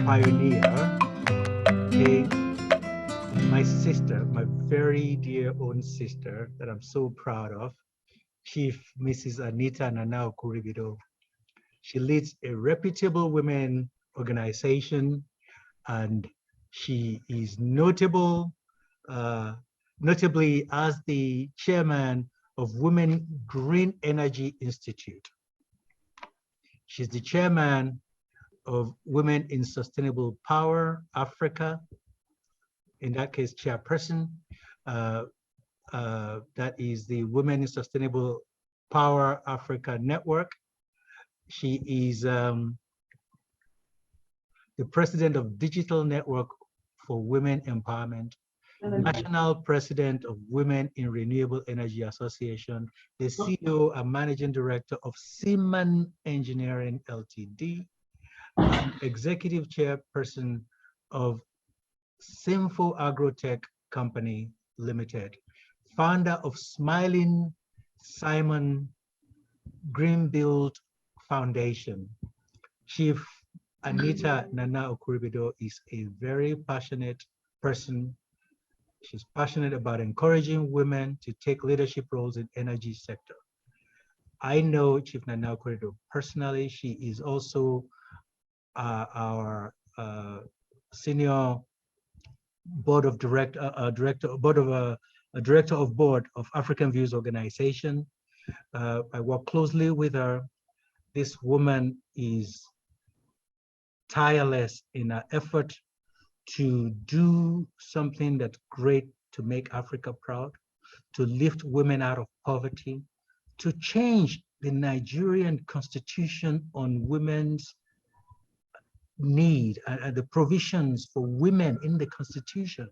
pioneer, okay, my sister, my very dear own sister that I'm so proud of, Chief Mrs. Anita Nana Okuribido. She leads a reputable women organization, and she is notably as the chairman of Women Green Energy Institute. She's the chairman of Women in Sustainable Power Africa, in that case, chairperson. That is the Women in Sustainable Power Africa Network. She is the president of Digital Network for Women Empowerment, national president of Women in Renewable Energy Association, the CEO and managing director of Siman Engineering Ltd, and executive chairperson of SymphoAgro-Tech Company Limited, founder of Smiling Siman Greenbuild Foundation. Chief Anita Nana Okuribido is a very passionate person. She's passionate about encouraging women to take leadership roles in energy sector. I know Chief Nana Okuribido personally. She is also our senior board of director of board of African Views Organization. I work closely with her. This woman is tireless in her effort to do something that's great to make Africa proud, to lift women out of poverty, to change the Nigerian constitution on women's need and the provisions for women in the constitution.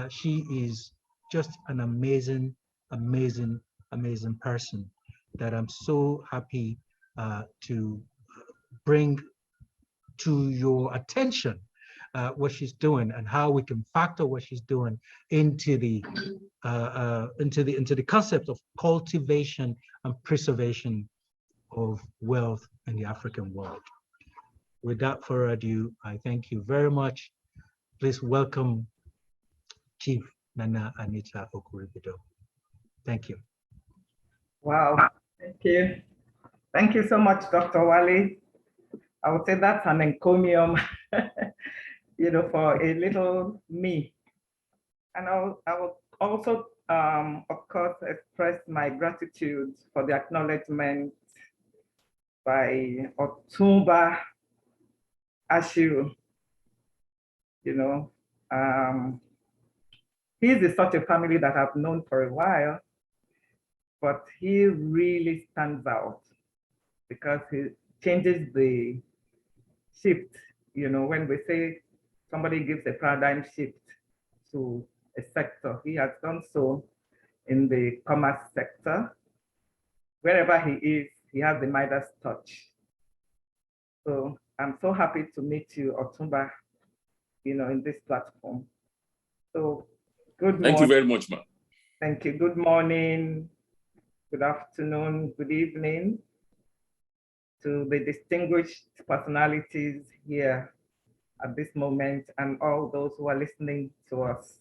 She is just an amazing, amazing, amazing person that I'm so happy to bring to your attention what she's doing and how we can factor what she's doing into the concept of cultivation and preservation of wealth in the African world. Without further ado, I thank you very much. Please welcome Chief Nana Anita Okuribido. Thank you. Wow, thank you. Thank you so much, Dr. Wale. I would say that's an encomium, for a little me. And I will also, of course, express my gratitude for the acknowledgement by Otumba Ashiru. He's such a family that I've known for a while, but he really stands out because he changes the shift. When we say somebody gives a paradigm shift to a sector, he has done so in the commerce sector. Wherever he is, he has the Midas touch. So I'm so happy to meet you, Otumba, in this platform. So good morning. Thank you very much, ma'am. Thank you. Good morning, good afternoon, good evening to the distinguished personalities here at this moment and all those who are listening to us,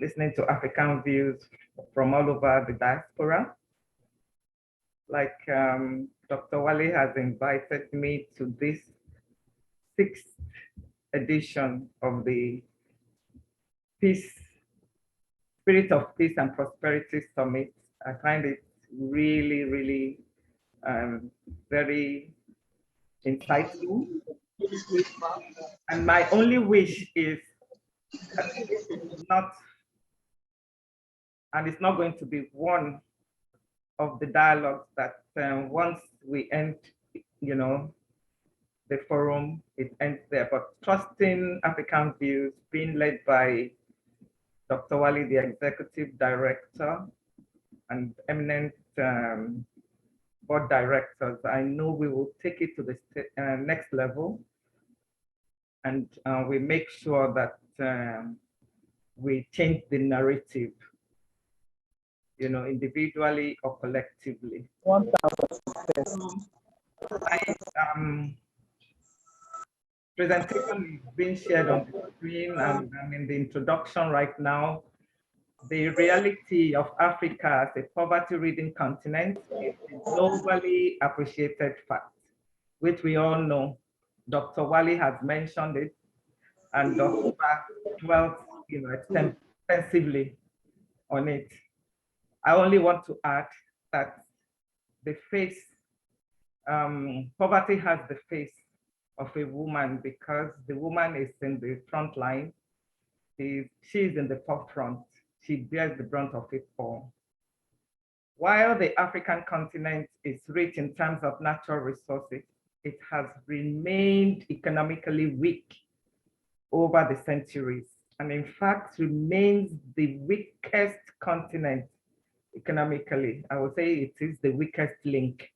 listening to African Views from all over the diaspora. Like Dr. Wale has invited me to this 6th edition of the Spirit of Peace and Prosperity Summit. I find it really, really very insightful. And my only wish is not, and it's not going to be one of the dialogues that once we end, the forum, it ends there. But trusting African Views, being led by Dr. Wale, the executive director, and eminent board directors, I know we will take it to the next level, and we make sure that we change the narrative, individually or collectively. 1,000%. presentation is being shared on the screen, and I'm in the introduction right now. The reality of Africa as a poverty-ridden continent is a globally appreciated fact, which we all know. Dr. Wali has mentioned it, and Dr. dwelt, extensively on it. I only want to add that the face, poverty has the face of a woman because the woman is in the front line. She is in the forefront. She bears the brunt of it all. While the African continent is rich in terms of natural resources, it has remained economically weak over the centuries, and in fact remains the weakest continent economically. I would say it is the weakest link.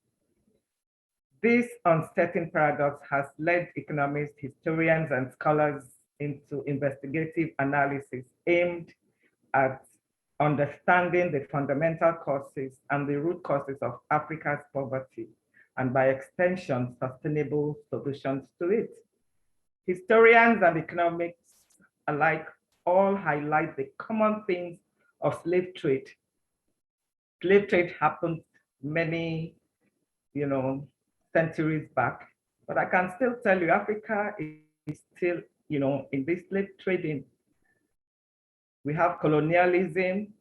This uncertain paradox has led economists, historians, and scholars into investigative analysis aimed at understanding the fundamental causes and the root causes of Africa's poverty, and by extension, sustainable solutions to it. Historians and economists alike all highlight the common themes of slave trade. Slave trade happened many, centuries back, but I can still tell you Africa is still, in this slave trading. We have colonialism.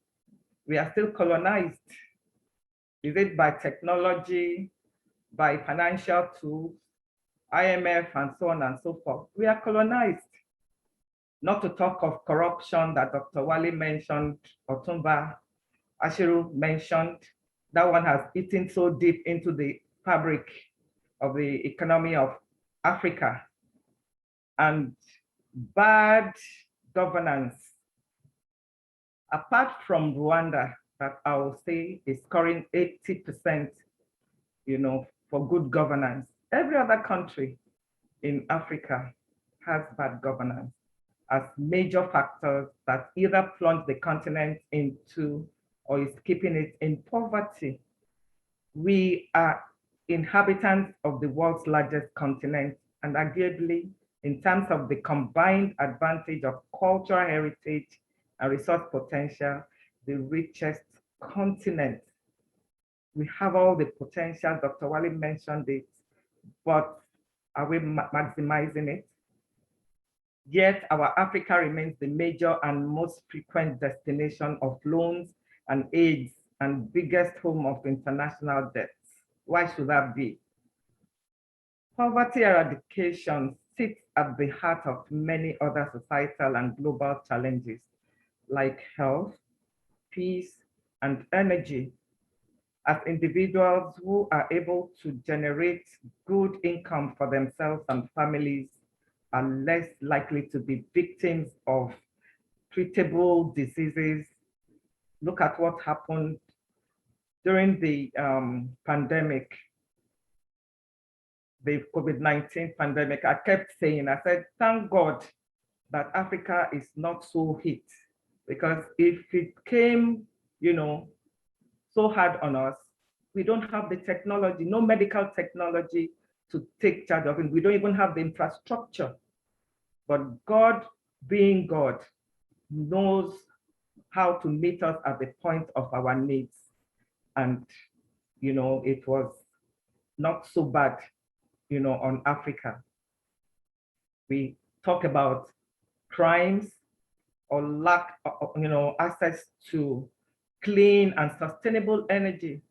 We are still colonized. Is it by technology, by financial tools, IMF, and so on and so forth? We are colonized. Not to talk of corruption that Dr. Wali mentioned, Otumba Ashiru mentioned. That one has eaten so deep into the fabric of the economy of Africa. And bad governance, apart from Rwanda, that I will say is scoring 80%, for good governance. Every other country in Africa has bad governance as major factors that either plunge the continent into or is keeping it in poverty. We are inhabitants of the world's largest continent, and arguably, in terms of the combined advantage of cultural heritage and resource potential, the richest continent. We have all the potential, Dr. Wali mentioned it, but are we maximizing it? Yet our Africa remains the major and most frequent destination of loans and aids and biggest home of international debts. Why should that be? Poverty eradication sits at the heart of many other societal and global challenges like health, peace, and energy. As individuals who are able to generate good income for themselves and families are less likely to be victims of treatable diseases. Look at what happened during the pandemic, the COVID-19 pandemic. I kept saying, I said, thank God that Africa is not so hit, because if it came, so hard on us, we don't have the technology, no medical technology to take charge of it. We don't even have the infrastructure. But God, being God, knows how to meet us at the point of our needs. And, it was not so bad, on Africa. We talk about crimes or lack of, access to clean and sustainable energy.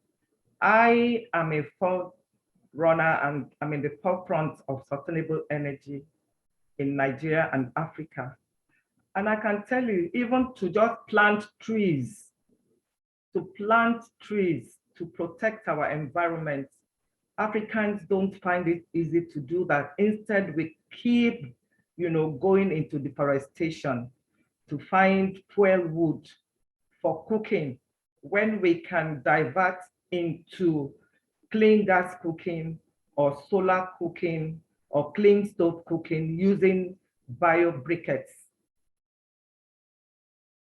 I am a forerunner and I'm in the forefront of sustainable energy in Nigeria and Africa. And I can tell you, even to just plant trees, to protect our environment, Africans don't find it easy to do that. Instead, we keep, going into deforestation to find fuel wood for cooking, when we can divert into clean gas cooking or solar cooking or clean stove cooking using bio-briquettes.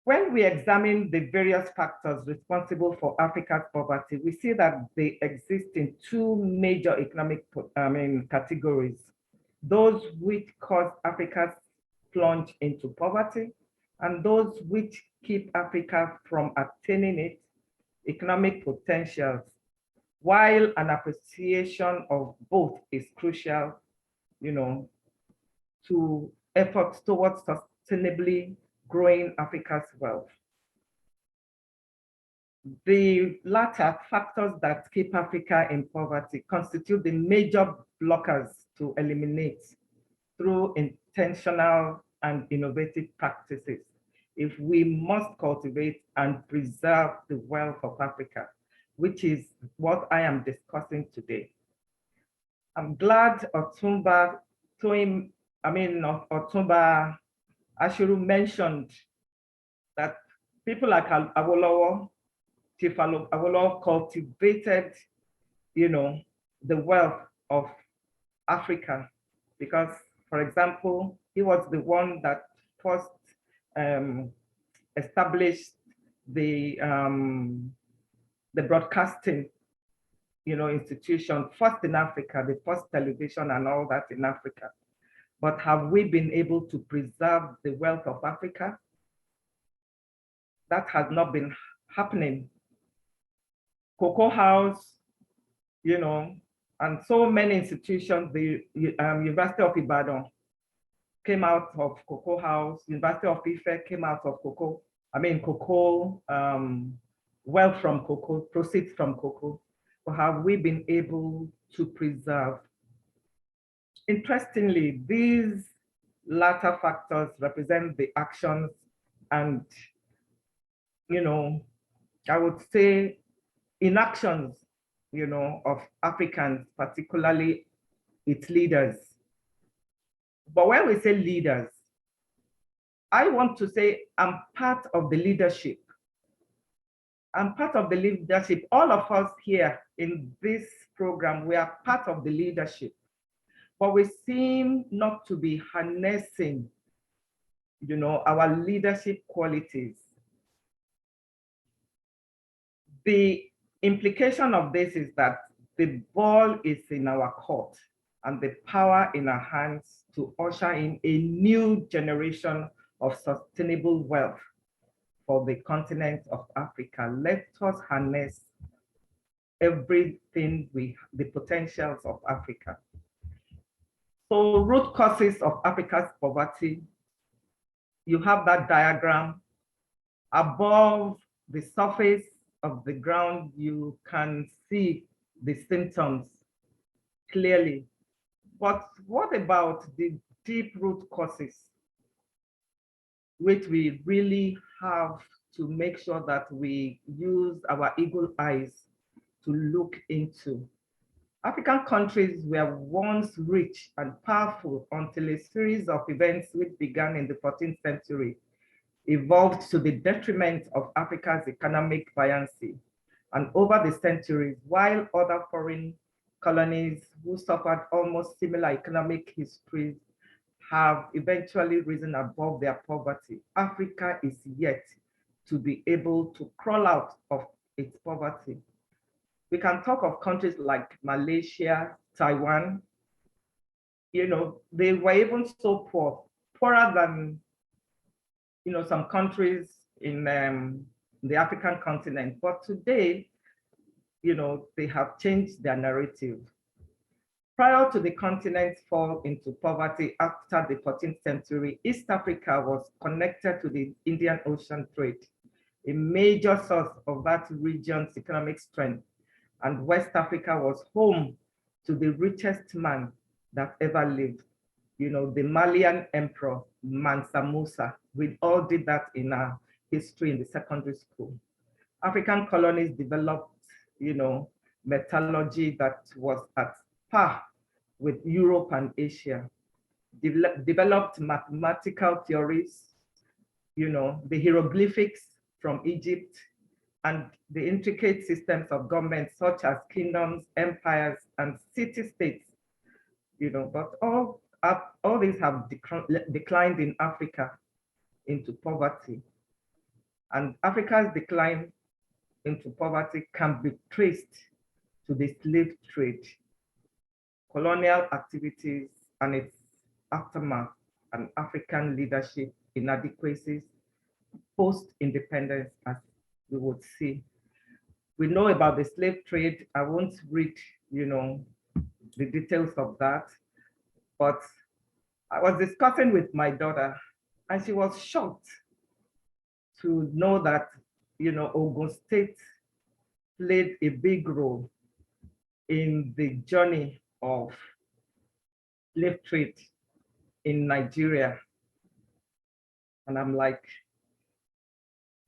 When we examine the various factors responsible for Africa's poverty, we see that they exist in two major economic categories. those which cause Africa's plunge into poverty, and those which keep Africa from attaining its economic potentials, while an appreciation of both is crucial, to efforts towards sustainably growing Africa's wealth. The latter factors that keep Africa in poverty constitute the major blockers to eliminate through intentional and innovative practices if we must cultivate and preserve the wealth of Africa, which is what I am discussing today. I'm glad Otumba Ashuru mentioned that people like Awolowo, Chief Awolowo cultivated, the wealth of Africa, because, for example, he was the one that first established the broadcasting, institution, first in Africa, the first television and all that in Africa. But have we been able to preserve the wealth of Africa? That has not been happening. Cocoa House, and so many institutions, the University of Ibadan came out of Cocoa House, University of Ife came out of cocoa, wealth from cocoa, proceeds from cocoa. But have we been able to preserve? Interestingly, these latter factors represent the actions and, I would say inactions, of Africans, particularly its leaders. But when we say leaders, I want to say I'm part of the leadership. I'm part of the leadership. All of us here in this program, we are part of the leadership. But we seem not to be harnessing, our leadership qualities. The implication of this is that the ball is in our court and the power in our hands to usher in a new generation of sustainable wealth for the continent of Africa. Let us harness everything the potentials of Africa. So root causes of Africa's poverty, you have that diagram. Above the surface of the ground, you can see the symptoms clearly. But what about the deep root causes, which we really have to make sure that we use our eagle eyes to look into? African countries were once rich and powerful until a series of events which began in the 14th century evolved to the detriment of Africa's economic buoyancy. And over the centuries, while other foreign colonies who suffered almost similar economic histories have eventually risen above their poverty, Africa is yet to be able to crawl out of its poverty. We can talk of countries like Malaysia, Taiwan. They were even so poor, poorer than some countries in the African continent. But today, they have changed their narrative. Prior to the continent's fall into poverty after the 14th century, East Africa was connected to the Indian Ocean trade, a major source of that region's economic strength. And West Africa was home to the richest man that ever lived, the Malian emperor, Mansa Musa. We all did that in our history in the secondary school. African colonies developed, metallurgy that was at par with Europe and Asia, developed mathematical theories, the hieroglyphics from Egypt, and the intricate systems of government such as kingdoms, empires, and city-states, but all these have declined in Africa into poverty. And Africa's decline into poverty can be traced to the slave trade, colonial activities, and its aftermath and African leadership inadequacies post-independence, as we would see. We know about the slave trade. I won't read, the details of that, but I was discussing with my daughter, and she was shocked to know that, Ogun State played a big role in the journey of slave trade in Nigeria. And I'm like,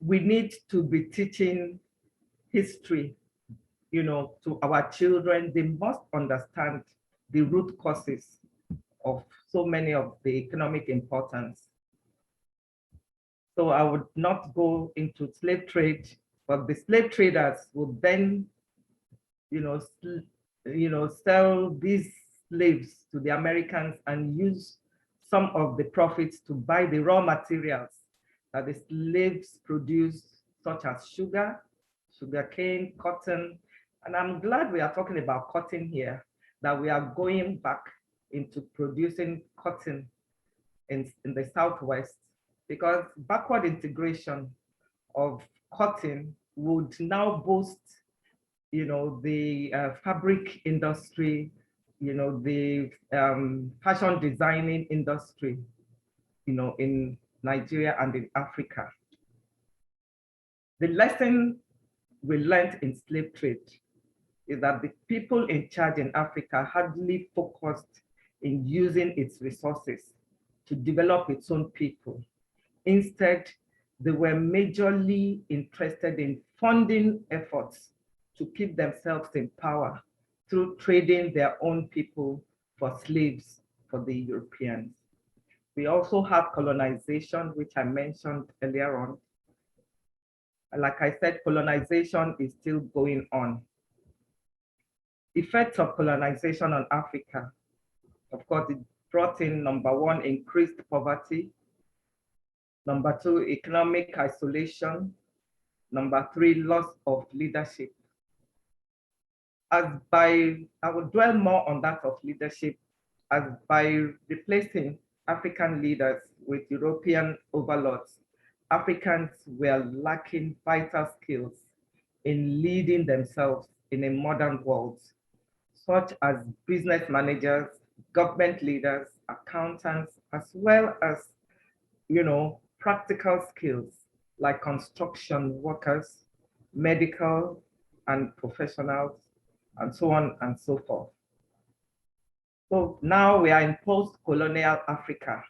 we need to be teaching history, to our children. They must understand the root causes of so many of the economic importance. So I would not go into slave trade, but the slave traders would then, sell these slaves to the Americans and use some of the profits to buy the raw materials that the slaves produce, such as sugar, sugarcane, cotton. And I'm glad we are talking about cotton here, that we are going back into producing cotton in the Southwest, because backward integration of cotton would now boost, the fabric industry, the fashion designing industry, in Nigeria and in Africa. The lesson we learned in slave trade is that the people in charge in Africa hardly focused in using its resources to develop its own people. Instead, they were majorly interested in funding efforts to keep themselves in power through trading their own people for slaves for the Europeans. We also have colonization, which I mentioned earlier on. Like I said, colonization is still going on. Effects of colonization on Africa. Of course, it brought in, number one, increased poverty. Number two, economic isolation. Number three, loss of leadership. I will dwell more on that of leadership, as by replacing African leaders with European overlords, Africans were lacking vital skills in leading themselves in a modern world, such as business managers, government leaders, accountants, as well as, practical skills like construction workers, medical and professionals, and so on and so forth. So now we are in post-colonial Africa.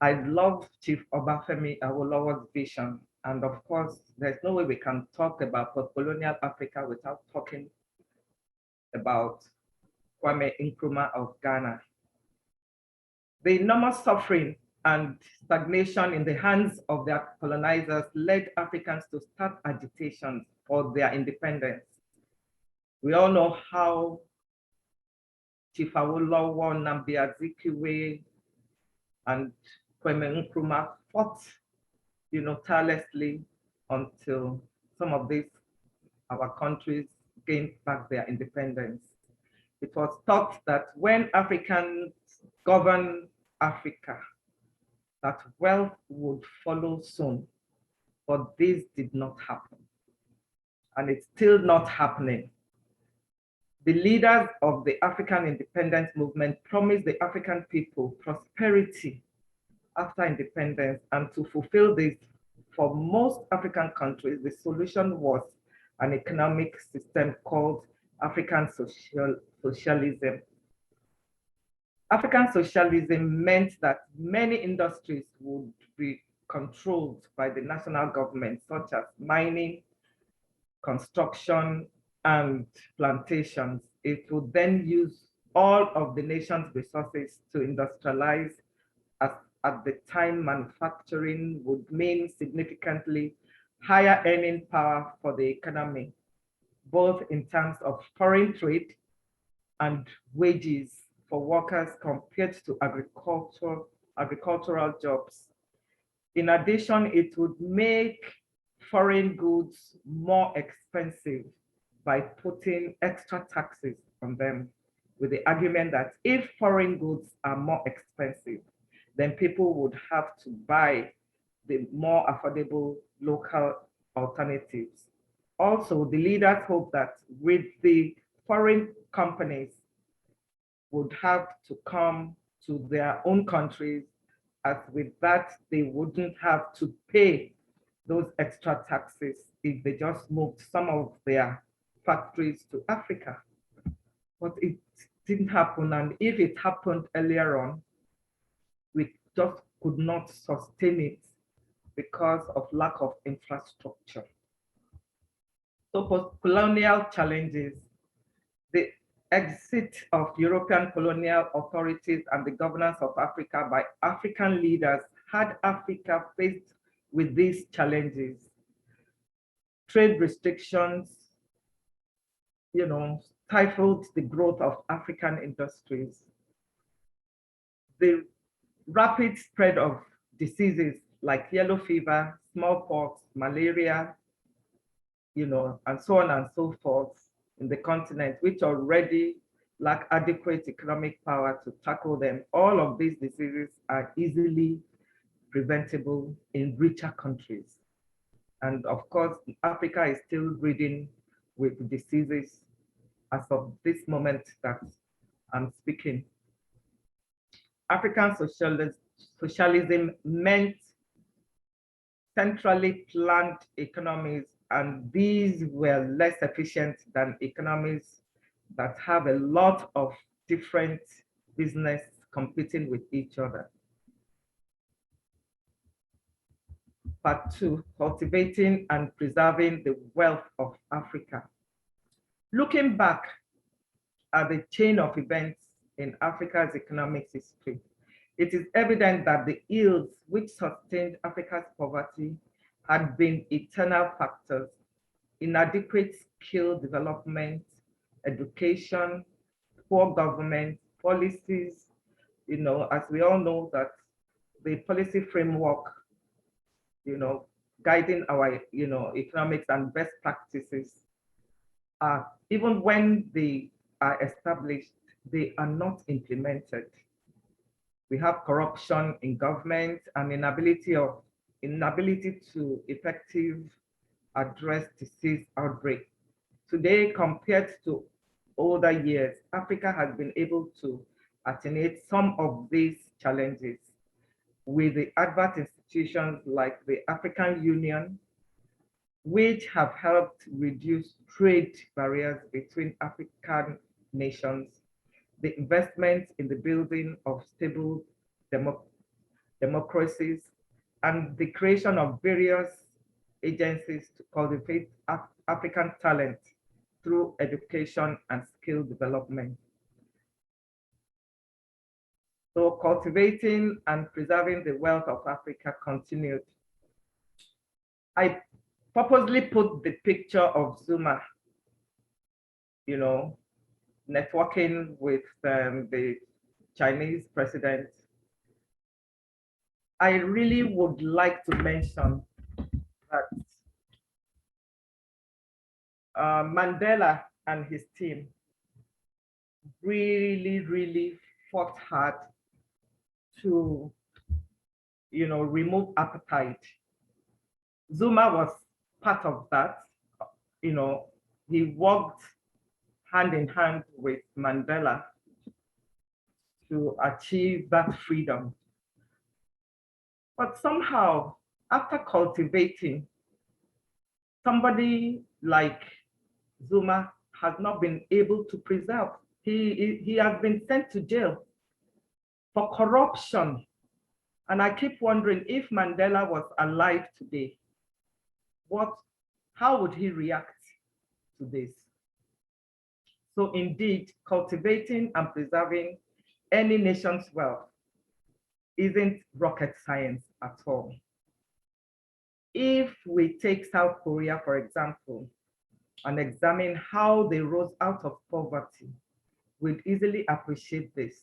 I love Chief Obafemi Awolowo's vision. And of course, there's no way we can talk about post-colonial Africa without talking about Kwame Nkrumah of Ghana. The enormous suffering and stagnation in the hands of their colonizers led Africans to start agitations for their independence. We all know how Chief Awolowo, Nnamdi Azikiwe, and Kwame Nkrumah fought, tirelessly until some of our countries gained back their independence. It was thought that when Africans govern Africa, that wealth would follow soon, but this did not happen. And it's still not happening. The leaders of the African independence movement promised the African people prosperity after independence, and to fulfill this, for most African countries, the solution was an economic system called African socialism. African socialism meant that many industries would be controlled by the national government, such as mining, construction, and plantations. It would then use all of the nation's resources to industrialize. At the time, manufacturing would mean significantly higher earning power for the economy, both in terms of foreign trade and wages for workers compared to agricultural jobs. In addition, it would make foreign goods more expensive by putting extra taxes on them. with the argument that if foreign goods are more expensive, then people would have to buy the more affordable local alternatives. Also, the leaders hope that with the foreign companies would have to come to their own countries, as with that, they wouldn't have to pay those extra taxes if they just moved some of their factories to Africa. But it didn't happen. And if it happened earlier on, we just could not sustain it because of lack of infrastructure. So post-colonial challenges, the exit of European colonial authorities and the governance of Africa by African leaders had Africa faced with these challenges. Trade restrictions, stifled the growth of African industries. The rapid spread of diseases like yellow fever, smallpox, malaria, and so on and so forth in the continent, which already lack adequate economic power to tackle them. All of these diseases are easily preventable in richer countries. And of course, Africa is still ridden with diseases as of this moment that I'm speaking. African socialism meant centrally planned economies, and these were less efficient than economies that have a lot of different business competing with each other. Part 2, cultivating and preserving the wealth of Africa. Looking back at the chain of events in Africa's economic history, it is evident that the ills which sustained Africa's poverty had been eternal factors: inadequate skill development, education, poor government, policies. As we all know, that the policy framework, guiding our, economics and best practices, even when they are established, they are not implemented. We have corruption in government and inability to effectively address disease outbreak. Today, compared to older years, Africa has been able to attenuate some of these challenges with the advert institutions like the African Union, which have helped reduce trade barriers between African nations, the investment in the building of stable democracies, and the creation of various agencies to cultivate African talent through education and skill development. So cultivating and preserving the wealth of Africa continued. I purposely put the picture of Zuma, networking with the Chinese president. I really would like to mention that Mandela and his team really fought hard to, remove apartheid. Zuma was part of that. He worked hand in hand with Mandela to achieve that freedom. But somehow, after cultivating, somebody like Zuma has not been able to preserve. He has been sent to jail for corruption. And I keep wondering, if Mandela was alive today, how would he react to this? So indeed, cultivating and preserving any nation's wealth isn't rocket science at all. If we take South Korea, for example, and examine how they rose out of poverty, we'd easily appreciate this.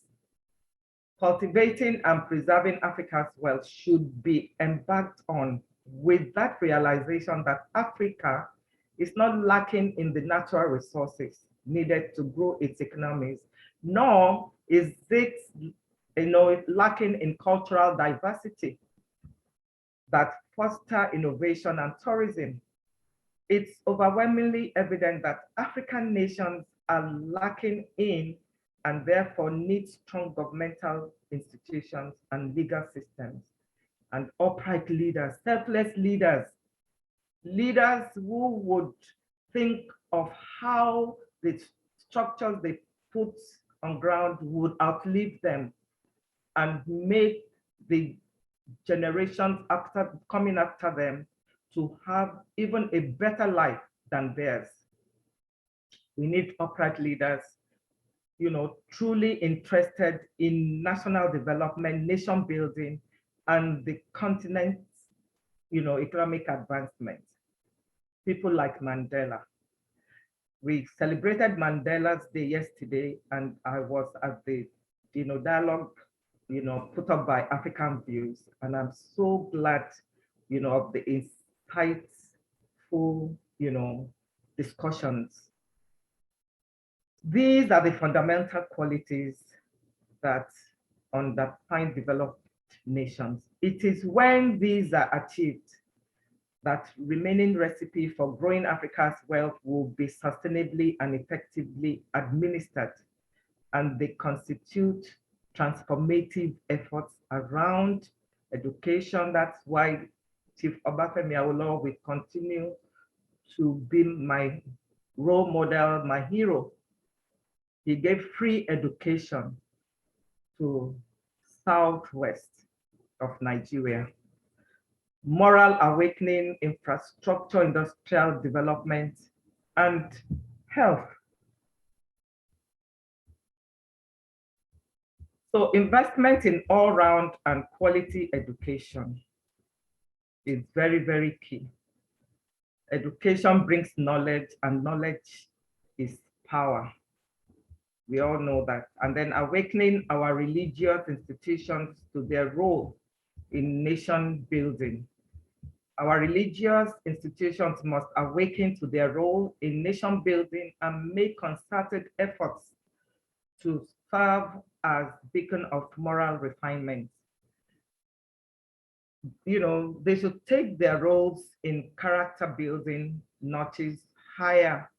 Cultivating and preserving Africa's wealth should be embarked on with that realization that Africa is not lacking in the natural resources needed to grow its economies, nor is it, lacking in cultural diversity that foster innovation and tourism. It's overwhelmingly evident that African nations are lacking in and therefore need strong governmental institutions and legal systems and upright leaders, selfless leaders, leaders who would think of how the structures they put on ground would outlive them and make the generations coming after them to have even a better life than theirs. We need upright leaders, truly interested in national development, nation building, and the continent's, economic advancement. People like Mandela. We celebrated Mandela's Day yesterday, and I was at the, dialogue, put up by African Views, and I'm so glad, of the insightful, discussions. These are the fundamental qualities that underpin developed nations. It is when these are achieved that remaining recipe for growing Africa's wealth will be sustainably and effectively administered, and they constitute transformative efforts around education. That's why Chief Obafemi Awolowo will continue to be my role model, my hero. He gave free education to southwest of Nigeria. Moral awakening, infrastructure, industrial development, and health. So investment in all-round and quality education is very, very key. Education brings knowledge, and knowledge is power. We all know that. And then awakening our religious institutions to their role in nation building. Our religious institutions must awaken to their role in nation building and make concerted efforts to serve as beacon of moral refinement. They should take their roles in character building notches higher,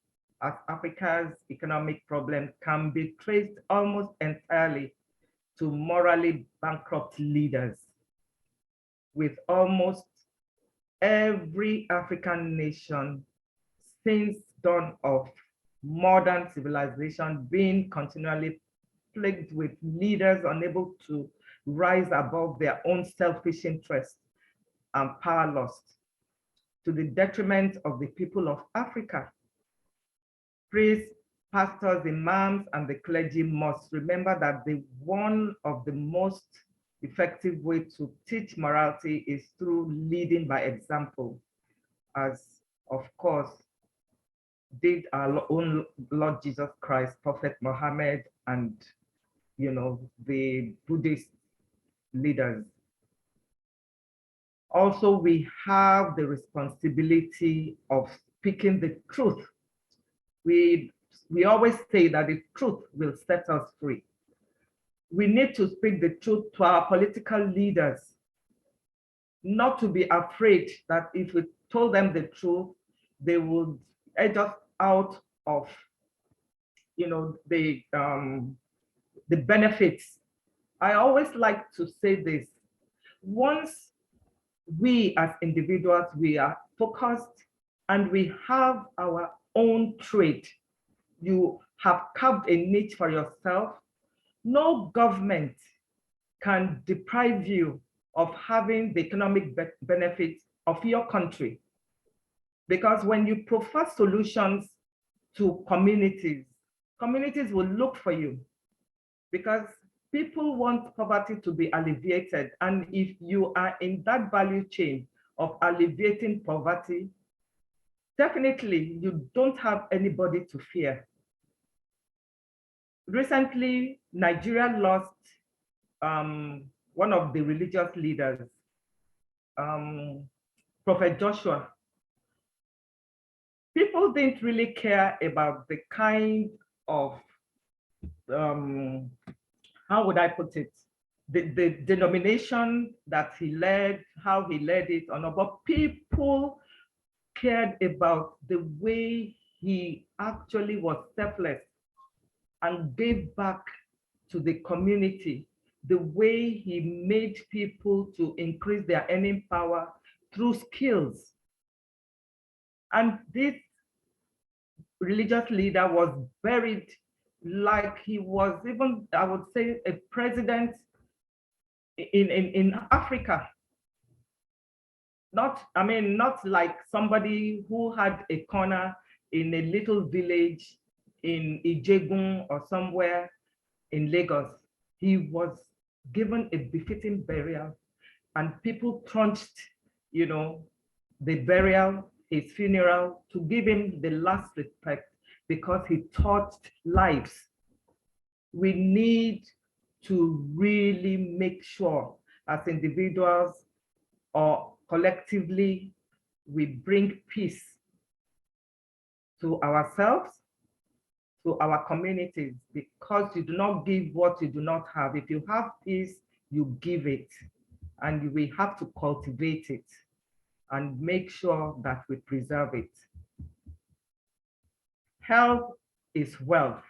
as Africa's economic problems can be traced almost entirely to morally bankrupt leaders, with almost every African nation since dawn of modern civilization being continually plagued with leaders unable to rise above their own selfish interests and power lust, to the detriment of the people of Africa. Priests, pastors, imams, and the clergy must remember that one of the most effective ways to teach morality is through leading by example, as of course did our own Lord Jesus Christ, Prophet Muhammad, and the Buddhist leaders. Also, we have the responsibility of speaking the truth. We always say that the truth will set us free. We need to speak the truth to our political leaders, not to be afraid that if we told them the truth, they would edge us out of the benefits. I always like to say this: once we as individuals, we are focused and we have our own trade, you have carved a niche for yourself, no government can deprive you of having the economic benefits of your country. Because when you proffer solutions to communities, communities will look for you, because people want poverty to be alleviated. And if you are in that value chain of alleviating poverty, definitely you don't have anybody to fear. Recently, Nigeria lost one of the religious leaders, Prophet Joshua. People didn't really care about the kind of how would I put it? The denomination that he led, how he led it, or not, but people cared about the way he actually was selfless and gave back to the community, the way he made people to increase their earning power through skills. And this religious leader was buried like he was even, I would say, a president in Africa. Not like somebody who had a corner in a little village in Ijegun or somewhere in Lagos. He was given a befitting burial, and people crunched, the burial, his funeral, to give him the last respect because he touched lives. We need to really make sure as individuals or collectively, we bring peace to ourselves, to our communities, because you do not give what you do not have. If you have peace, you give it, and we have to cultivate it and make sure that we preserve it. Health is wealth.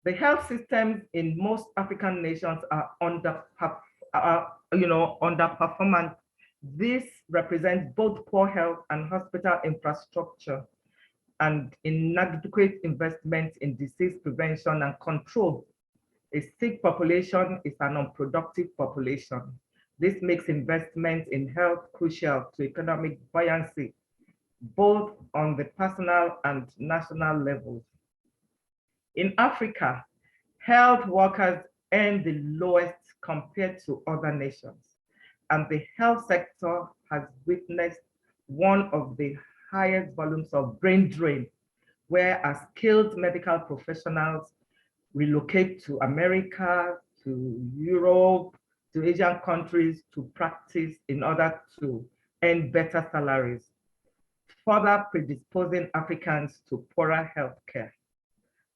The health systems in most African nations are underperformant. This represents both poor health and hospital infrastructure and inadequate investment in disease prevention and control. A sick population is an unproductive population. This makes investment in health crucial to economic buoyancy, both on the personal and national levels. In Africa, health workers earn the lowest compared to other nations, and the health sector has witnessed one of the highest volumes of brain drain, where skilled medical professionals relocate to America, to Europe, to Asian countries to practice in order to earn better salaries, further predisposing Africans to poorer healthcare.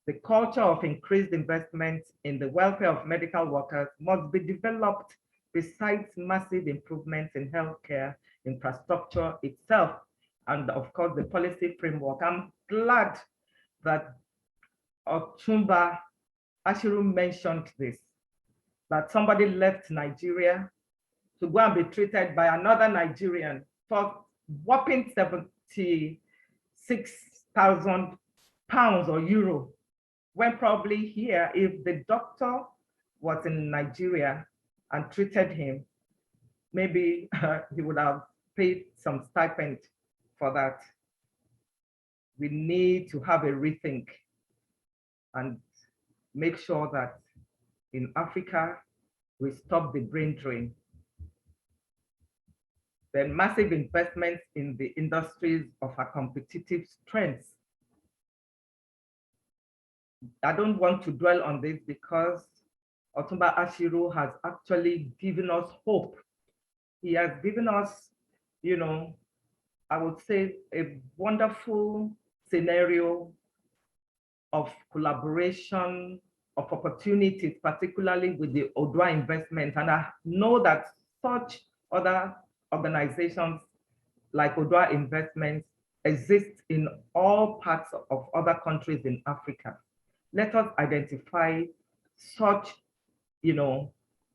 The culture of increased investment in the welfare of medical workers must be developed besides massive improvements in healthcare infrastructure itself, and of course, the policy framework. I'm glad that Otumba Ashiru mentioned this, that somebody left Nigeria to go and be treated by another Nigerian for whopping 76,000 pounds or euro, when probably here, if the doctor was in Nigeria and treated him, maybe he would have paid some stipend for that. We need to have a rethink and make sure that in Africa, we stop the brain drain. Then massive investments in the industries of our competitive strengths. I don't want to dwell on this because Otumba Ashiru has actually given us hope. He has given us, I would say, a wonderful scenario of collaboration, of opportunities, particularly with the Odua investment. And I know that such other organizations like Odua Investments exist in all parts of other countries in Africa. Let us identify such,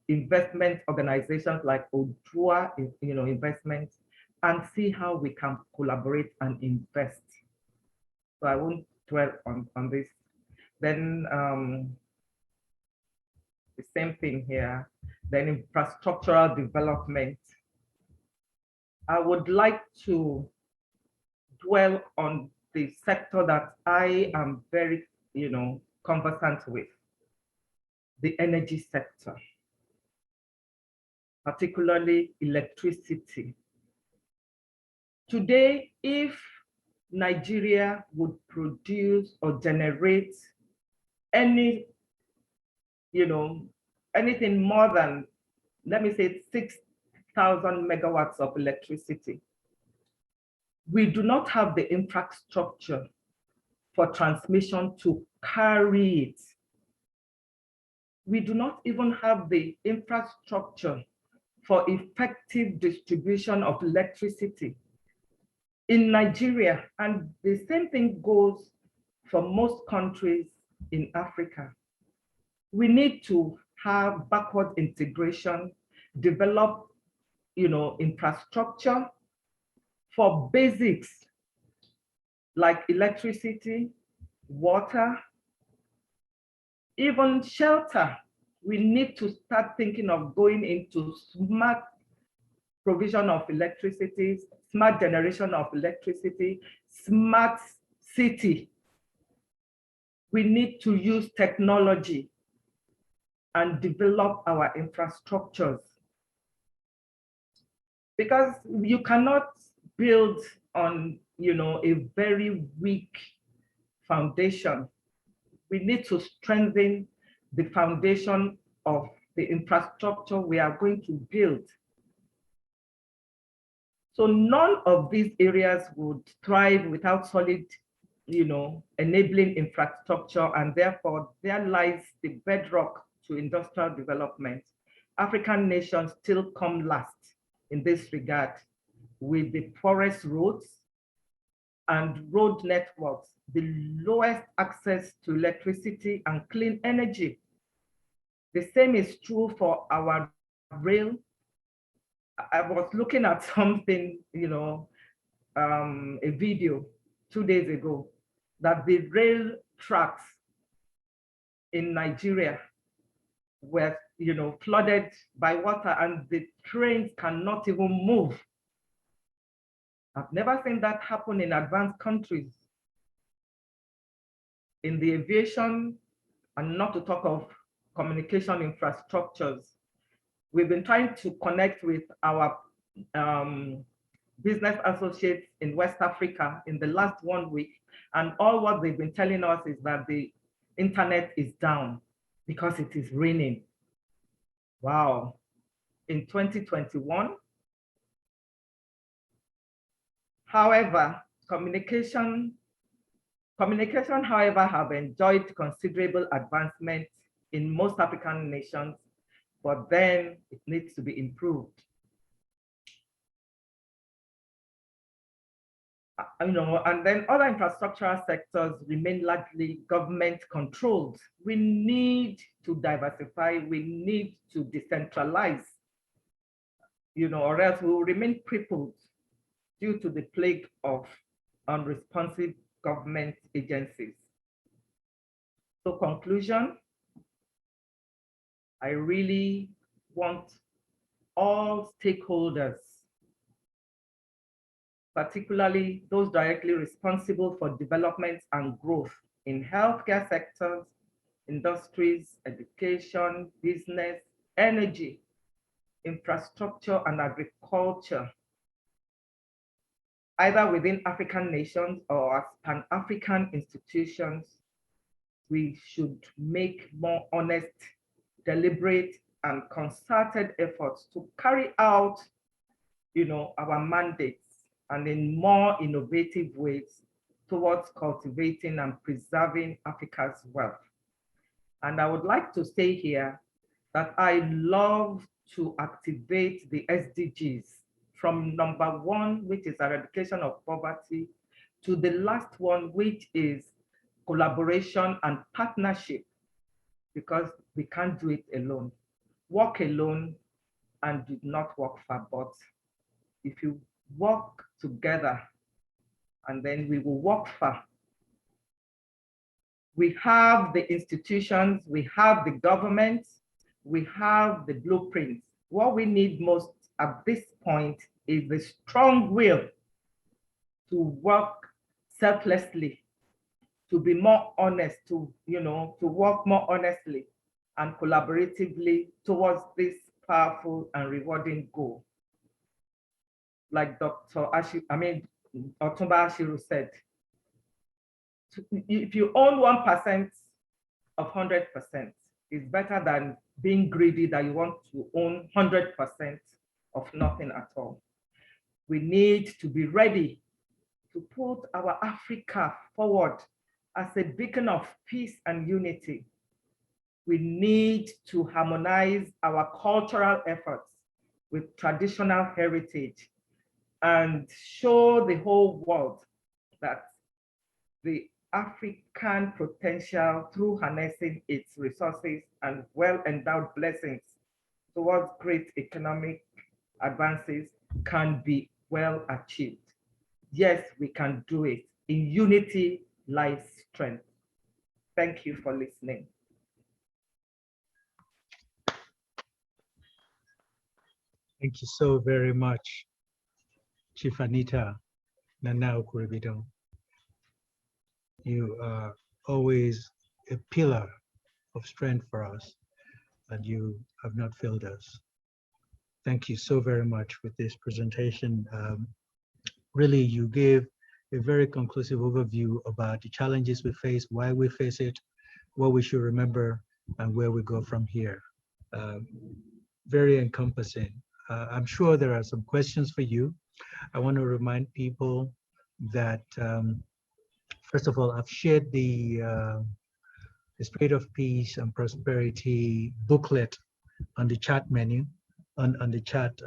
investment organizations like Odua, investments, and see how we can collaborate and invest. So I won't dwell on this. Then the same thing here. Then infrastructural development. I would like to dwell on the sector that I am very, conversant with, the energy sector, particularly electricity. Today, if Nigeria would produce or generate any, anything more than, let me say, 6,000 megawatts of electricity, we do not have the infrastructure for transmission to carry it. We do not even have the infrastructure for effective distribution of electricity in Nigeria. And the same thing goes for most countries in Africa. We need to have backward integration, develop, infrastructure for basics like electricity, water, even shelter. We need to start thinking of going into smart provision of electricity, smart generation of electricity, smart city. We need to use technology and develop our infrastructures. Because you cannot build on, a very weak foundation. We need to strengthen the foundation of the infrastructure we are going to build. So none of these areas would thrive without solid, enabling infrastructure, and therefore there lies the bedrock to industrial development. African nations still come last in this regard, with the poorest roads and road networks, the lowest access to electricity and clean energy. The same is true for our rail. I was looking at something, a video 2 days ago, that the rail tracks in Nigeria were, flooded by water, and the trains cannot even move. I've never seen that happen in advanced countries. In the aviation, and not to talk of communication infrastructures, we've been trying to connect with our business associates in West Africa in the last 1 week, and all what they've been telling us is that the internet is down because it is raining. Wow. In 2021. However, communication, however, have enjoyed considerable advancement in most African nations, but then it needs to be improved. And then other infrastructural sectors remain largely government controlled. We need to diversify, we need to decentralize, or else we will remain crippled due to the plague of unresponsive government agencies. So conclusion, I really want all stakeholders, particularly those directly responsible for development and growth in healthcare sectors, industries, education, business, energy, infrastructure, and agriculture, either within African nations or as Pan-African institutions, we should make more honest, deliberate, and concerted efforts to carry out, our mandates, and in more innovative ways towards cultivating and preserving Africa's wealth. And I would like to say here that I love to activate the SDGs from number 1, which is eradication of poverty, to the last one, which is collaboration and partnership, because we can't do it alone. Work alone and do not work far, but if you work together, and then we will work far. We have the institutions, we have the government, we have the blueprints. What we need most at this point is the strong will to work selflessly, to be more honest, to work more honestly and collaboratively towards this powerful and rewarding goal. Like Otumba Ashiru said, if you own 1% of 100%, it's better than being greedy that you want to own 100% of nothing at all. We need to be ready to put our Africa forward as a beacon of peace and unity, we need to harmonize our cultural efforts with traditional heritage and show the whole world that the African potential through harnessing its resources and well-endowed blessings towards great economic advances can be well achieved. Yes, we can do it. In unity lies strength. Thank you for listening. Thank you so very much, Chief Anita Nana Okuribido. You are always a pillar of strength for us, and you have not failed us. Thank you so very much with this presentation. Really, you gave a very conclusive overview about the challenges we face, why we face it, what we should remember, and where we go from here. Very encompassing. I'm sure there are some questions for you. I want to remind people that, first of all, I've shared the Spirit of Peace and Prosperity booklet on the chat menu, on the chat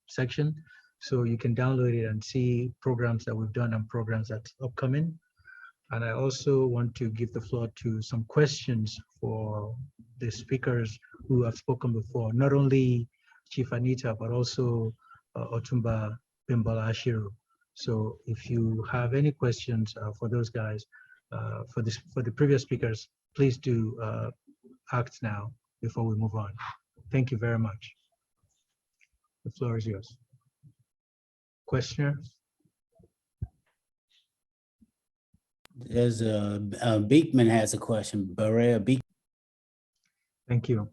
section. So you can download it and see programs that we've done and programs that's upcoming. And I also want to give the floor to some questions for the speakers who have spoken before, not only Chief Anita, but also Otumba Bimbola Ashiru. So if you have any questions for those guys, for the previous speakers, please do act now before we move on. Thank you very much. The floor is yours. Questioner? There's Beekman has a question. Berea Beekman. Thank you.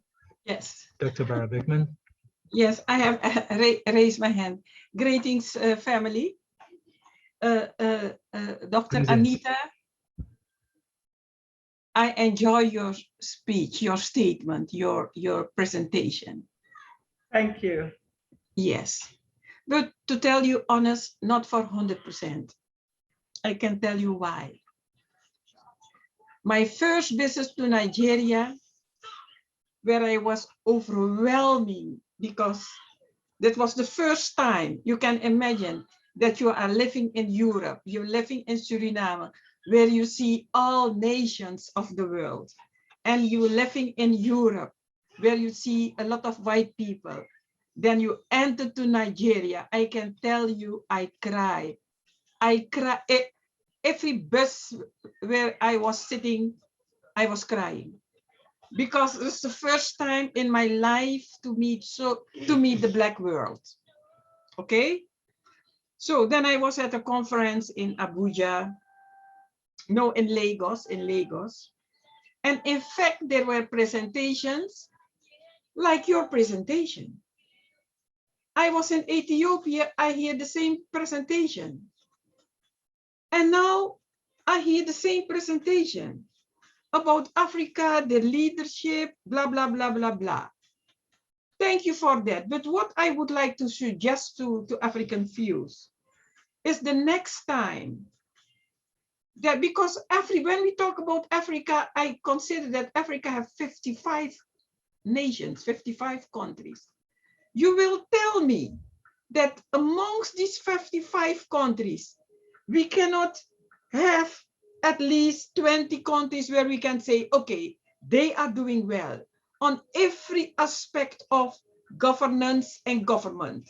Yes. Dr. Bara Beekman. Yes, I have raised my hand. Greetings, family. Dr. Greetings. Anita, I enjoy your speech, your statement, your presentation. Thank you. Yes, but to tell you honest, not for 100%. I can tell you why. My first visit to Nigeria, where I was overwhelming because that was the first time you can imagine that you are living in Europe, you're living in Suriname, where you see all nations of the world, and you're living in Europe, where you see a lot of white people. Then you enter to Nigeria. I can tell you, I cry. I cry. Every bus where I was sitting, I was crying. Because it's the first time in my life to meet the Black world. Okay? So then I was at a conference in Abuja, no, in Lagos. And in fact, there were presentations like your presentation. I was in Ethiopia, I hear the same presentation. And now I hear the same presentation about Africa, the leadership, blah, blah, blah, blah, blah. Thank you for that. But what I would like to suggest to African views is the next time that, because when we talk about Africa, I consider that Africa have 55 nations, 55 countries. You will tell me that amongst these 55 countries, we cannot have at least 20 countries where we can say, okay, they are doing well on every aspect of governance and government.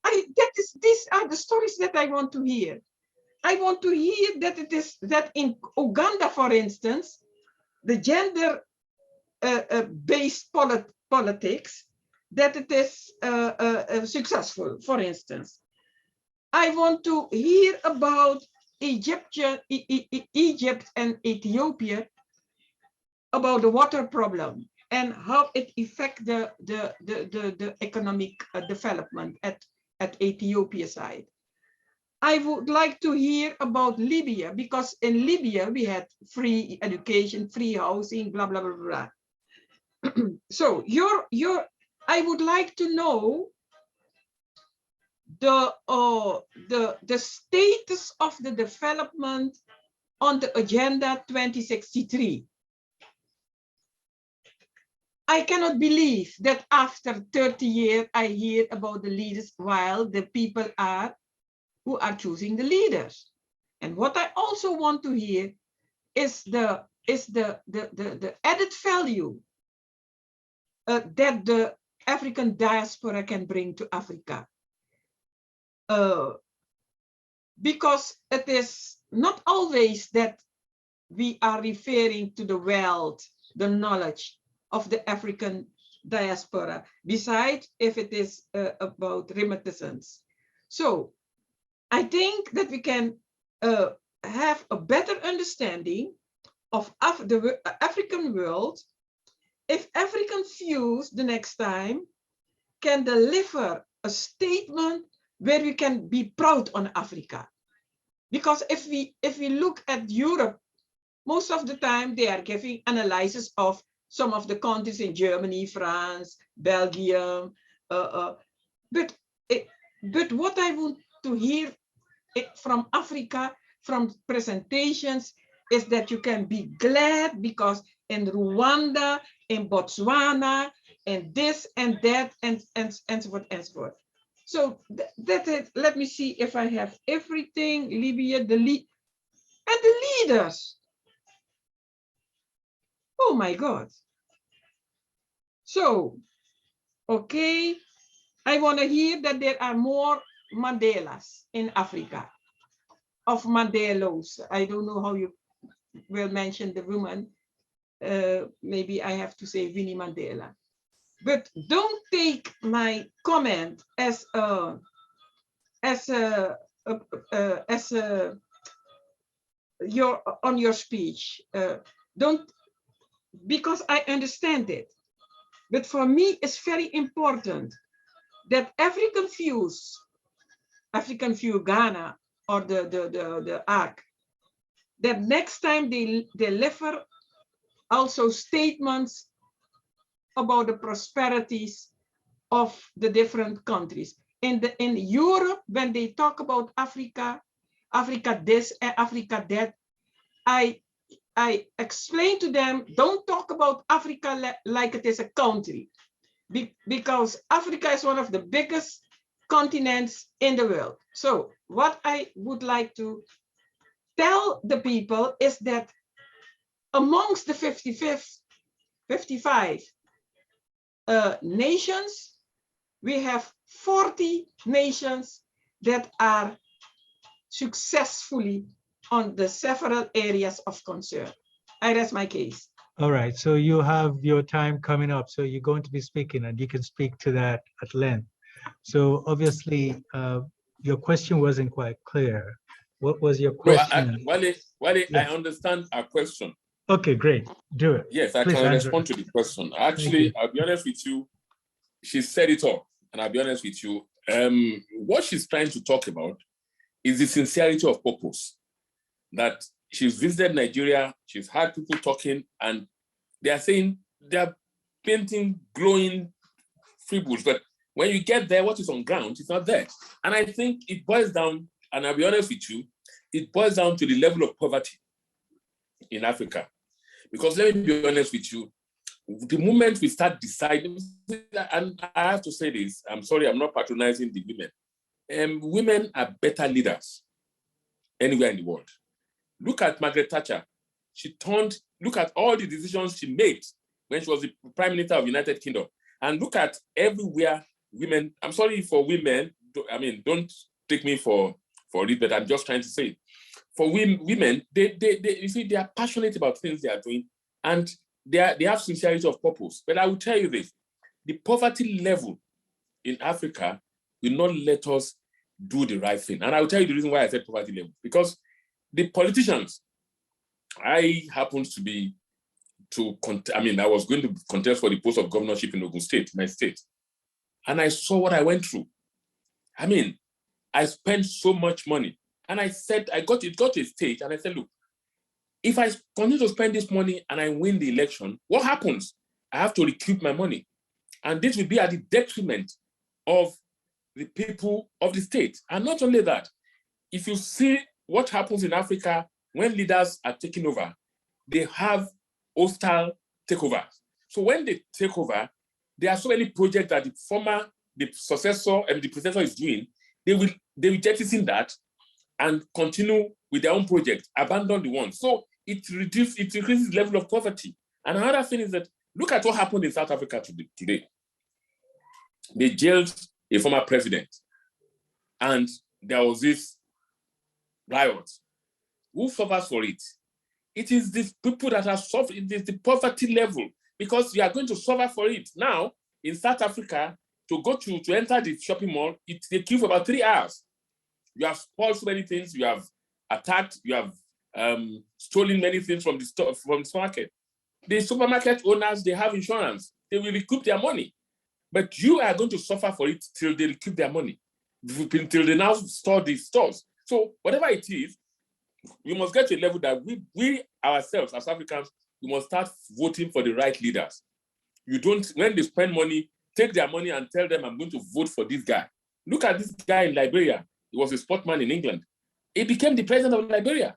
These are the stories that I want to hear. I want to hear that it is that in Uganda, for instance, the gender-based politics, that it is successful, for instance. I want to hear about Egypt and Ethiopia, about the water problem and how it affects the economic development at Ethiopia side. I would like to hear about Libya, because in Libya we had free education, free housing, blah, blah, blah, blah. So I would like to know the status of the development on the agenda 2063. I cannot believe that after 30 years, I hear about the leaders while the people who are choosing the leaders. And what I also want to hear is the added value that the African diaspora can bring to Africa. Because it is not always that we are referring to the wealth, the knowledge of the African diaspora, besides if it is about remittances. So I think that we can have a better understanding of the African world if African views the next time can deliver a statement where we can be proud on Africa. Because if we look at Europe, most of the time they are giving analysis of some of the countries in Germany, France, Belgium, but what I want to hear from Africa, from presentations, is that you can be glad because in Rwanda, in Botswana, and this and that, and so forth and so forth. So that's it. Let me see if I have everything. Libya, the leaders. Oh my God. So, okay, I want to hear that there are more Mandelas in Africa, of Mandelos. I don't know how you will mention the woman. Maybe I have to say Winnie Mandela. But don't take my comment as your speech. Don't, because I understand it. But for me, it's very important that African views Ghana or the ARC, that next time they deliver also statements about the prosperities of the different countries. In Europe, when they talk about Africa, Africa this and Africa that, I explain to them, don't talk about Africa like it is a country, because Africa is one of the biggest continents in the world. So what I would like to tell the people is that amongst the 55 nations, we have 40 nations that are successfully on the several areas of concern. I rest my case. All right, so you have your time coming up, so you're going to be speaking and you can speak to that at length. So obviously, your question wasn't quite clear. What was your question? No, Wale, Yes. I understand our question. Okay, great, do it. Yes, I Please can answer. respond to the question. Actually, I'll be honest with you, she said it all, and I'll be honest with you. What she's trying to talk about is the sincerity of purpose. That she's visited Nigeria, she's had people talking, and they are saying they're painting glowing freeballs, but when you get there, what is on ground is not there. And I think it boils down, and I'll be honest with you, it boils down to the level of poverty in Africa. Because let me be honest with you, the moment we start deciding, and I have to say this, I'm sorry, I'm not patronizing the women. Women are better leaders anywhere in the world. Look at Margaret Thatcher. Look at all the decisions she made when she was the Prime Minister of the United Kingdom. And look at everywhere women, I'm sorry for women, I mean, don't take me for it, but I'm just trying to say, for women, you see, they are passionate about things they are doing, and they have sincerity of purpose. But I will tell you this, the poverty level in Africa will not let us do the right thing. And I will tell you the reason why I said poverty level, because the politicians, I happened to be, I was going to contest for the post of governorship in Ogun State, my state. And I saw what I went through. I mean, I spent so much money. And I said, it got to a stage, and I said, look, if I continue to spend this money and I win the election, what happens? I have to recoup my money. And this will be at the detriment of the people of the state. And not only that, if you see what happens in Africa when leaders are taking over, they have hostile takeovers. So when they take over, there are so many projects that the successor and the predecessor is doing, they will jettison that and continue with their own project, abandon the one. So it increases the level of poverty. And another thing is that, look at what happened in South Africa today. They jailed a former president, and there was this riot. Who suffers for it? It is these people that are suffering. It is the poverty level, because you are going to suffer for it. Now, in South Africa, to enter the shopping mall, they queue for about 3 hours. You have spoiled so many things. You have attacked. You have stolen many things from the supermarket. The supermarket owners, they have insurance. They will recoup their money. But you are going to suffer for it till they recoup their money, till they now store the stores. So whatever it is, we must get to a level that we ourselves as Africans, we must start voting for the right leaders. You don't, when they spend money, take their money and tell them, I'm going to vote for this guy. Look at this guy in Liberia. He was a sportsman in England. He became the president of Liberia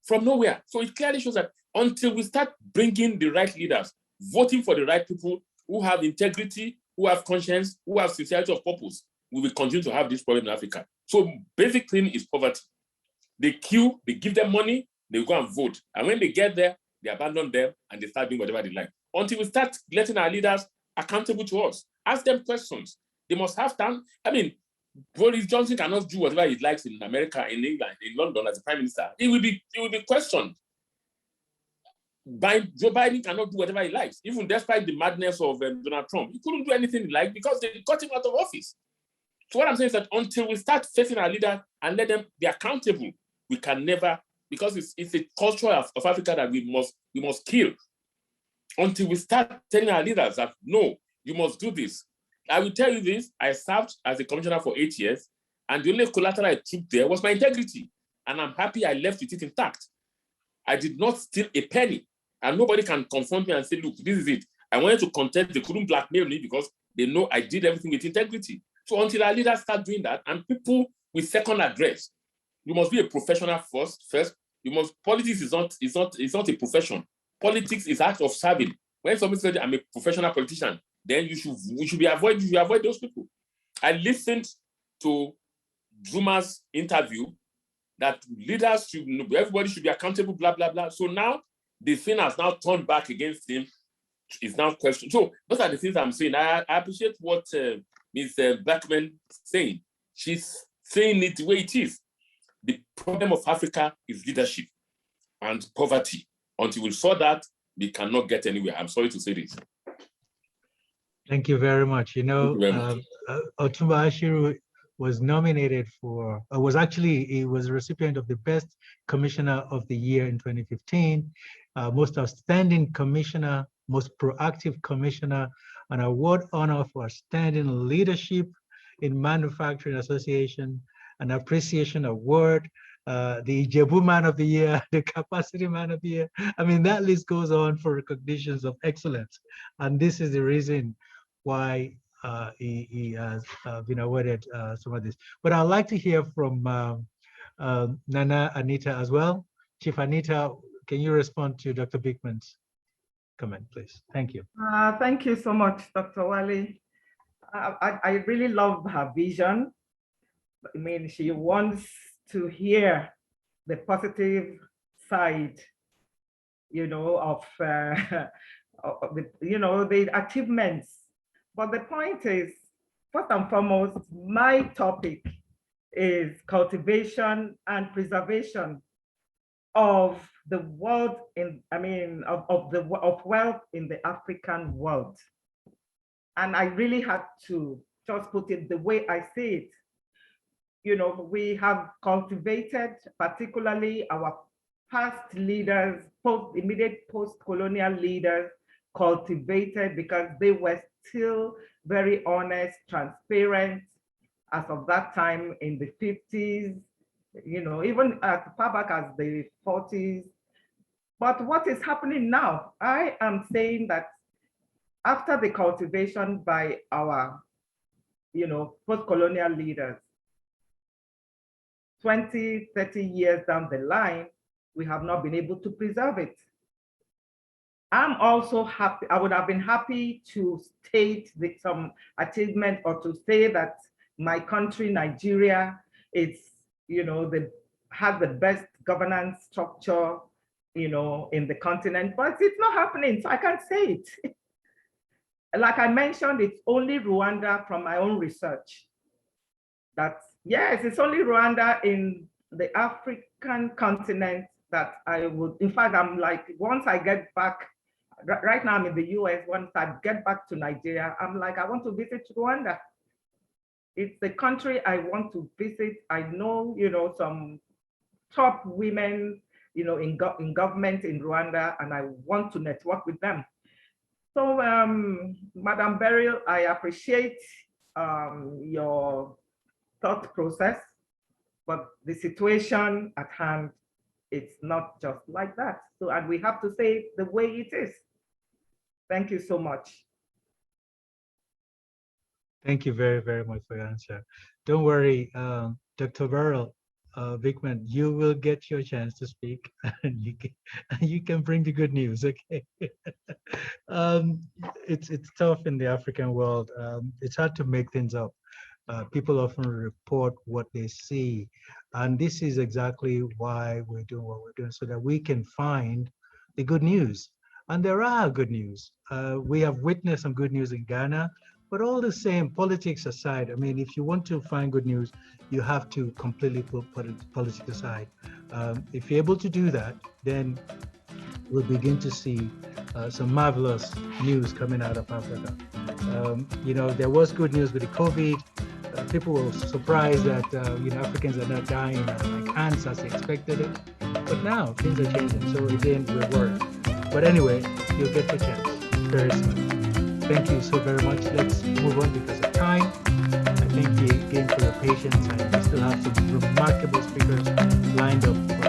from nowhere. So it clearly shows that until we start bringing the right leaders, voting for the right people who have integrity, who have conscience, who have sincerity of purpose, we will continue to have this problem in Africa. So basic thing is poverty. They queue, they give them money, they go and vote. And when they get there, they abandon them and they start doing whatever they like. Until we start letting our leaders accountable to us, ask them questions. They must have time. I mean, Boris Johnson cannot do whatever he likes in America, in England, in London as a prime minister. He will be questioned. Joe Biden cannot do whatever he likes, even despite the madness of Donald Trump. He couldn't do anything he liked because they got him out of office. So what I'm saying is that until we start facing our leaders and let them be accountable, we can never, because it's a culture of Africa that we must kill. Until we start telling our leaders that, no, you must do this. I will tell you this, I served as a commissioner for 8 years, and the only collateral I took there was my integrity. And I'm happy I left with it intact. I did not steal a penny, and nobody can confront me and say, look, this is it. I wanted to contest, they couldn't blackmail me because they know I did everything with integrity. So until our leaders start doing that, and people with second address, you must be a professional first. Politics is not a profession. Politics is act of serving. When somebody says, I'm a professional politician, then you should avoid those people. I listened to Zuma's interview that leaders everybody should be accountable, blah, blah, blah. So now the thing has now turned back against him. Is now questioned. So those are the things I'm saying. I appreciate what Ms. Blackman saying. She's saying it the way it is. The problem of Africa is leadership and poverty. Until we solve that, we cannot get anywhere. I'm sorry to say this. Thank you very much. You know, Otumba Ashiru was nominated for, he was a recipient of the Best Commissioner of the Year in 2015, Most Outstanding Commissioner, Most Proactive Commissioner, an award honor for outstanding leadership in Manufacturing Association, an appreciation award, the Ijebu Man of the Year, the Capacity Man of the Year. I mean, that list goes on for recognitions of excellence. And this is the reason why he has been awarded some of this. But I'd like to hear from Nana Anita as well. Chief Anita, can you respond to Dr. Bickman's comment, please? Thank you. Thank you so much, Dr. Wali. I really love her vision. I mean, she wants to hear the positive side, you know, of the achievements. But the point is, first and foremost, my topic is cultivation and preservation of the world of wealth in the African world. And I really had to just put it the way I see it. You know, we have cultivated, particularly our past leaders, immediate post-colonial leaders, cultivated because they were still very honest, transparent as of that time in the 50s, you know, even as far back as the 40s. But what is happening now? I am saying that after the cultivation by our, you know, post-colonial leaders, 20, 30 years down the line, we have not been able to preserve it. I'm also happy, I would have been happy to state some achievement or to say that my country, Nigeria, is, has the best governance structure, in the continent, but it's not happening, so I can't say it. Like I mentioned, it's only Rwanda from my own research. Yes, it's only Rwanda in the African continent that I would, in fact, I'm like, once I get back, right now I'm in the US, once I get back to Nigeria, I'm like, I want to visit Rwanda. It's the country I want to visit. I know, some top women, in government in Rwanda, and I want to network with them. So, Madam Beryl, I appreciate your thought process, but the situation at hand, it's not just like that. So, and we have to say it the way it is. Thank you so much. Thank you very, very much for your answer. Don't worry, Dr. Beryl, Vickman, you will get your chance to speak, and you can bring the good news. Okay, it's tough in the African world. It's hard to make things up. People often report what they see, and this is exactly why we're doing what we're doing, so that we can find the good news. And there are good news. We have witnessed some good news in Ghana. But all the same, politics aside, I mean, if you want to find good news, you have to completely put politics aside. If you're able to do that, then we'll begin to see some marvelous news coming out of Africa. There was good news with the COVID. People were surprised that Africans are not dying like ants as they expected it. But now things are changing. So again, we're worried. But anyway, you'll get your chance very soon. Thank you so very much. Let's move on because of time. I thank you again for your patience, and we still have some remarkable speakers lined up for